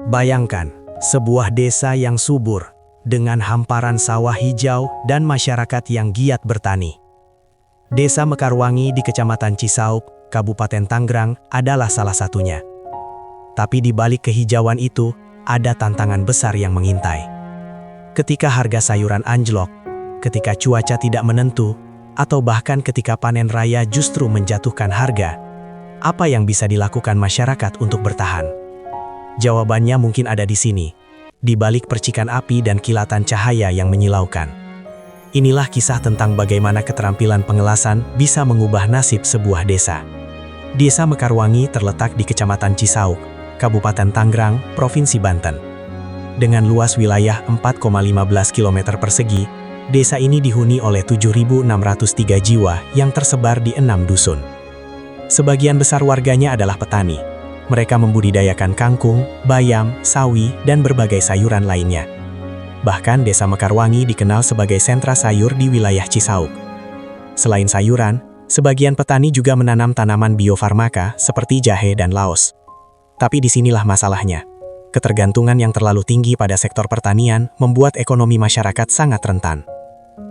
Bayangkan, sebuah desa yang subur, dengan hamparan sawah hijau dan masyarakat yang giat bertani. Desa Mekarwangi di Kecamatan Cisauk, Kabupaten Tangerang adalah salah satunya. Tapi di balik kehijauan itu, ada tantangan besar yang mengintai. Ketika harga sayuran anjlok, ketika cuaca tidak menentu, atau bahkan ketika panen raya justru menjatuhkan harga, apa yang bisa dilakukan masyarakat untuk bertahan? Jawabannya mungkin ada di sini, di balik percikan api dan kilatan cahaya yang menyilaukan. Inilah kisah tentang bagaimana keterampilan pengelasan bisa mengubah nasib sebuah desa. Desa Mekarwangi terletak di Kecamatan Cisauk, Kabupaten Tangerang, Provinsi Banten. Dengan luas wilayah 4,15 km persegi, desa ini dihuni oleh 7.603 jiwa yang tersebar di 6 dusun. Sebagian besar warganya adalah petani. Mereka membudidayakan kangkung, bayam, sawi, dan berbagai sayuran lainnya. Bahkan desa Mekarwangi dikenal sebagai sentra sayur di wilayah Cisauk. Selain sayuran, sebagian petani juga menanam tanaman biofarmaka seperti jahe dan laos. Tapi disinilah masalahnya. Ketergantungan yang terlalu tinggi pada sektor pertanian membuat ekonomi masyarakat sangat rentan.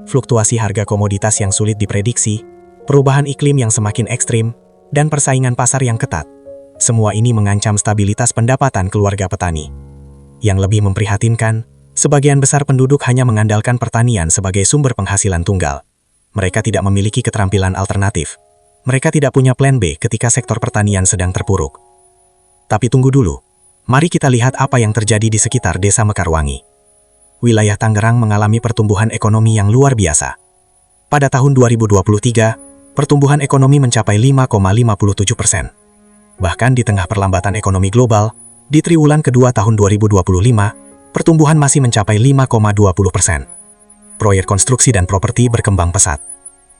Fluktuasi harga komoditas yang sulit diprediksi, perubahan iklim yang semakin ekstrim, dan persaingan pasar yang ketat. Semua ini mengancam stabilitas pendapatan keluarga petani. Yang lebih memprihatinkan, sebagian besar penduduk hanya mengandalkan pertanian sebagai sumber penghasilan tunggal. Mereka tidak memiliki keterampilan alternatif. Mereka tidak punya plan B ketika sektor pertanian sedang terpuruk. Tapi tunggu dulu. Mari kita lihat apa yang terjadi di sekitar desa Mekarwangi. Wilayah Tangerang mengalami pertumbuhan ekonomi yang luar biasa. Pada tahun 2023, pertumbuhan ekonomi mencapai 5,57%. Bahkan di tengah perlambatan ekonomi global, di triwulan kedua tahun 2025, pertumbuhan masih mencapai 5,20%. Proyek konstruksi dan properti berkembang pesat.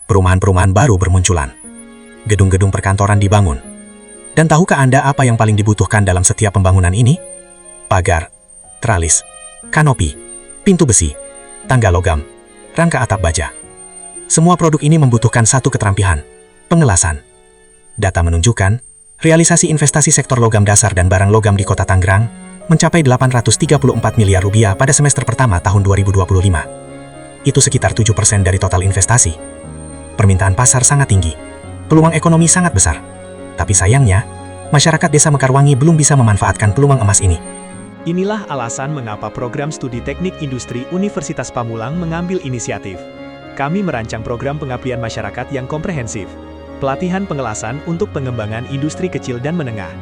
Perumahan-perumahan baru bermunculan. Gedung-gedung perkantoran dibangun. Dan tahukah Anda apa yang paling dibutuhkan dalam setiap pembangunan ini? Pagar, tralis, kanopi, pintu besi, tangga logam, rangka atap baja. Semua produk ini membutuhkan satu keterampilan, pengelasan. Data menunjukkan, realisasi investasi sektor logam dasar dan barang logam di Kota Tangerang mencapai 834 miliar rupiah pada semester pertama tahun 2025. Itu sekitar 7% dari total investasi. Permintaan pasar sangat tinggi. Peluang ekonomi sangat besar. Tapi sayangnya, masyarakat desa Mekarwangi belum bisa memanfaatkan peluang emas ini. Inilah alasan mengapa program studi teknik industri Universitas Pamulang mengambil inisiatif. Kami merancang program pengabdian masyarakat yang komprehensif. Pelatihan pengelasan untuk pengembangan industri kecil dan menengah.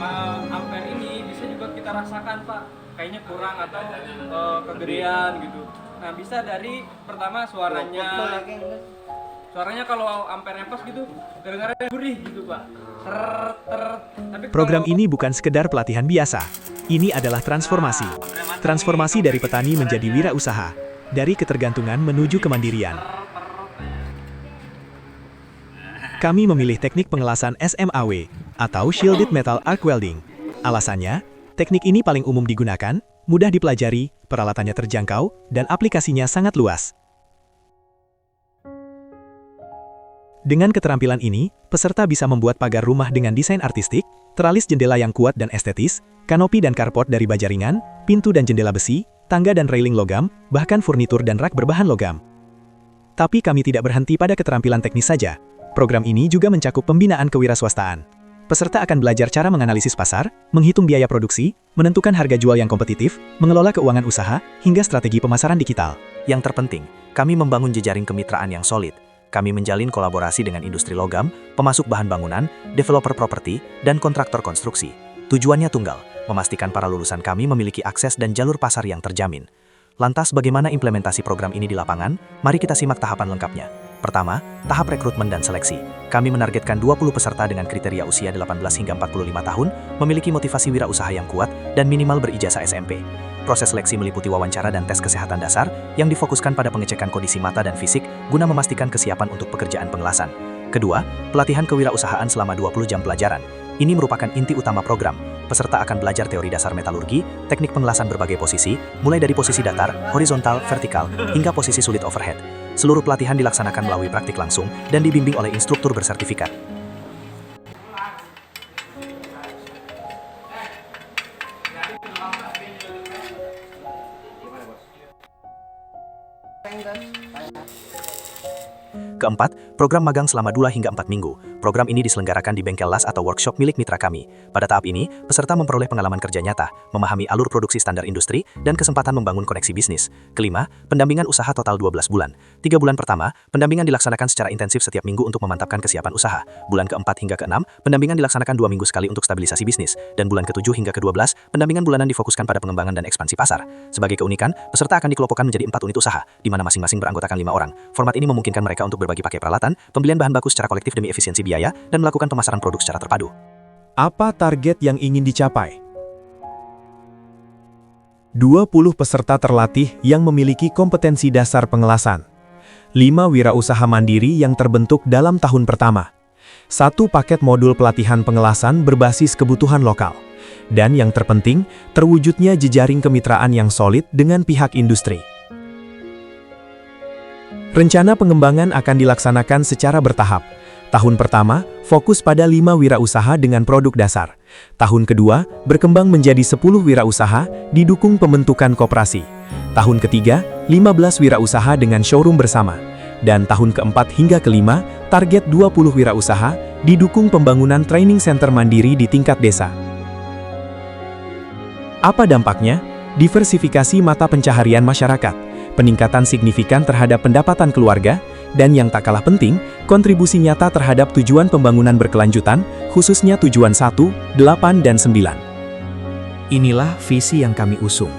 Nah, ampere ini bisa juga kita rasakan, Pak. Kayaknya kurang atau kegedean gitu. Nah, bisa dari pertama suaranya. Suaranya kalau ampernya pas gitu, kedengarannya gurih gitu, Pak. Tapi Program ini bukan sekedar pelatihan biasa. Ini adalah transformasi. Transformasi dari petani menjadi wirausaha. Dari ketergantungan menuju kemandirian. Kami memilih teknik pengelasan SMAW, atau Shielded Metal Arc Welding. Alasannya, teknik ini paling umum digunakan, mudah dipelajari, peralatannya terjangkau, dan aplikasinya sangat luas. Dengan keterampilan ini, peserta bisa membuat pagar rumah dengan desain artistik, teralis jendela yang kuat dan estetis, kanopi dan carport dari baja ringan, pintu dan jendela besi, tangga dan railing logam, bahkan furnitur dan rak berbahan logam. Tapi kami tidak berhenti pada keterampilan teknis saja. Program ini juga mencakup pembinaan kewirausahaan. Peserta akan belajar cara menganalisis pasar, menghitung biaya produksi, menentukan harga jual yang kompetitif, mengelola keuangan usaha, hingga strategi pemasaran digital. Yang terpenting, kami membangun jejaring kemitraan yang solid. Kami menjalin kolaborasi dengan industri logam, pemasuk bahan bangunan, developer properti, dan kontraktor konstruksi. Tujuannya tunggal, memastikan para lulusan kami memiliki akses dan jalur pasar yang terjamin. Lantas bagaimana implementasi program ini di lapangan? Mari kita simak tahapan lengkapnya. Pertama, tahap rekrutmen dan seleksi. Kami menargetkan 20 peserta dengan kriteria usia 18 hingga 45 tahun, memiliki motivasi wirausaha yang kuat, dan minimal berijazah SMP. Proses seleksi meliputi wawancara dan tes kesehatan dasar, yang difokuskan pada pengecekan kondisi mata dan fisik, guna memastikan kesiapan untuk pekerjaan pengelasan. Kedua, pelatihan kewirausahaan selama 20 jam pelajaran. Ini merupakan inti utama program. Peserta akan belajar teori dasar metalurgi, teknik pengelasan berbagai posisi, mulai dari posisi datar, horizontal, vertikal, hingga posisi sulit overhead. Seluruh pelatihan dilaksanakan melalui praktik langsung dan dibimbing oleh instruktur bersertifikat. Keempat, program magang selama 2 hingga 4 minggu. Program ini diselenggarakan di bengkel las atau workshop milik mitra kami. Pada tahap ini, peserta memperoleh pengalaman kerja nyata, memahami alur produksi standar industri, dan kesempatan membangun koneksi bisnis. Kelima, pendampingan usaha total 12 bulan. 3 bulan pertama, pendampingan dilaksanakan secara intensif setiap minggu untuk memantapkan kesiapan usaha. Bulan keempat hingga keenam, pendampingan dilaksanakan 2 minggu sekali untuk stabilisasi bisnis. Dan bulan ke-7 hingga ke-12, pendampingan bulanan difokuskan pada pengembangan dan ekspansi pasar. Sebagai keunikan, peserta akan dikelompokkan menjadi 4 unit usaha, di mana masing-masing beranggotakan 5 orang. Format ini memungkinkan mereka untuk berbagi pakai peralatan, pembelian bahan baku secara kolektif demi efisiensi biaya, dan melakukan pemasaran produk secara terpadu. Apa target yang ingin dicapai? 20 peserta terlatih yang memiliki kompetensi dasar pengelasan. 5 wirausaha mandiri yang terbentuk dalam tahun pertama. 1 paket modul pelatihan pengelasan berbasis kebutuhan lokal. Dan yang terpenting, terwujudnya jejaring kemitraan yang solid dengan pihak industri. Rencana pengembangan akan dilaksanakan secara bertahap. Tahun pertama, fokus pada 5 wirausaha dengan produk dasar. Tahun kedua, berkembang menjadi 10 wirausaha, didukung pembentukan koperasi. Tahun ketiga, 15 wirausaha dengan showroom bersama. Dan tahun keempat hingga kelima, target 20 wirausaha, didukung pembangunan training center mandiri di tingkat desa. Apa dampaknya? Diversifikasi mata pencaharian masyarakat, peningkatan signifikan terhadap pendapatan keluarga, dan yang tak kalah penting, kontribusi nyata terhadap tujuan pembangunan berkelanjutan, khususnya tujuan 1, 8, dan 9. Inilah visi yang kami usung,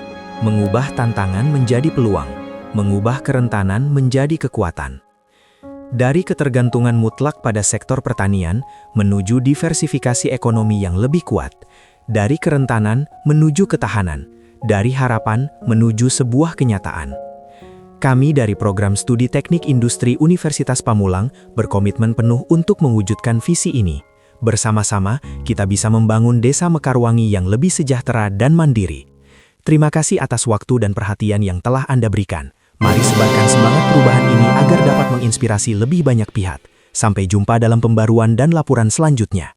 mengubah tantangan menjadi peluang, mengubah kerentanan menjadi kekuatan. Dari ketergantungan mutlak pada sektor pertanian, menuju diversifikasi ekonomi yang lebih kuat, dari kerentanan menuju ketahanan, dari harapan menuju sebuah kenyataan. Kami dari Program Studi Teknik Industri Universitas Pamulang berkomitmen penuh untuk mewujudkan visi ini. Bersama-sama, kita bisa membangun Desa Mekarwangi yang lebih sejahtera dan mandiri. Terima kasih atas waktu dan perhatian yang telah Anda berikan. Mari sebarkan semangat perubahan ini agar dapat menginspirasi lebih banyak pihak. Sampai jumpa dalam pembaruan dan laporan selanjutnya.